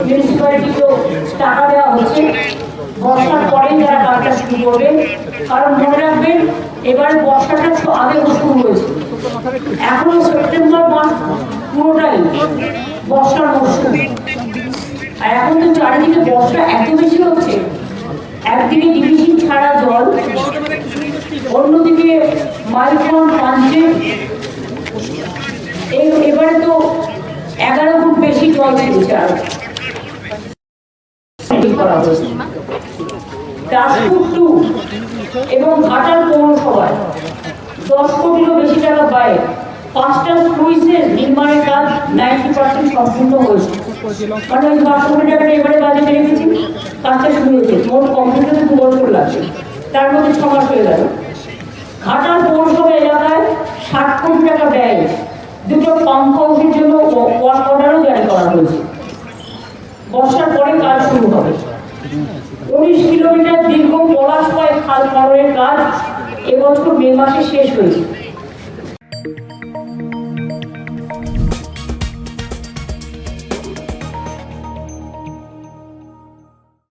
মিউনিসিপ্যালিটিকেও টাকা দেওয়া হচ্ছে। বর্ষার পরেই যারা কাজটা শুরু করবে, কারণ মনে রাখবেন এবারে বর্ষাটা আগে শুরু হয়েছে, এখনো সেপ্টেম্বর মাস পুরোটাই বর্ষার মরশুম। আর এখন তো চারিদিকে বর্ষা এত বেশি হচ্ছে, একদিকে ডিভিসি ছাড়া জল, অন্যদিকে মাইক্রন পাঞ্চে এবারে তো 11 ফুট বেশি জল ছেড়েছে। আর এবং ঘাটাল পৌরসভায় 10 কোটিরও বেশি টাকা পায় 5টা স্লুইসের নির্মাণের কাজ 90% সম্পূর্ণ হয়েছে। মানে ওই 5 কোটি টাকাটা এবারে বাজেটে রেখেছি, কাজটা শুরু হয়েছে। মোট কমপ্লিট হতে 2 বছর লাগছে, তার মধ্যে 6 মাস হয়ে গেল। ঘাটাল পৌরসভা এলাকায় 60 কোটি টাকা ব্যয় 2টো পাম্প হাউসের জন্য ওয়ার্ক অর্ডারও জারি করা হয়েছে। বর্ষার পরে কাজ শুরু হবে। 19 কিলোমিটার দীর্ঘ পলাশপাড় খাল খননের কাজ এবছর মে মাসে শেষ হয়েছে।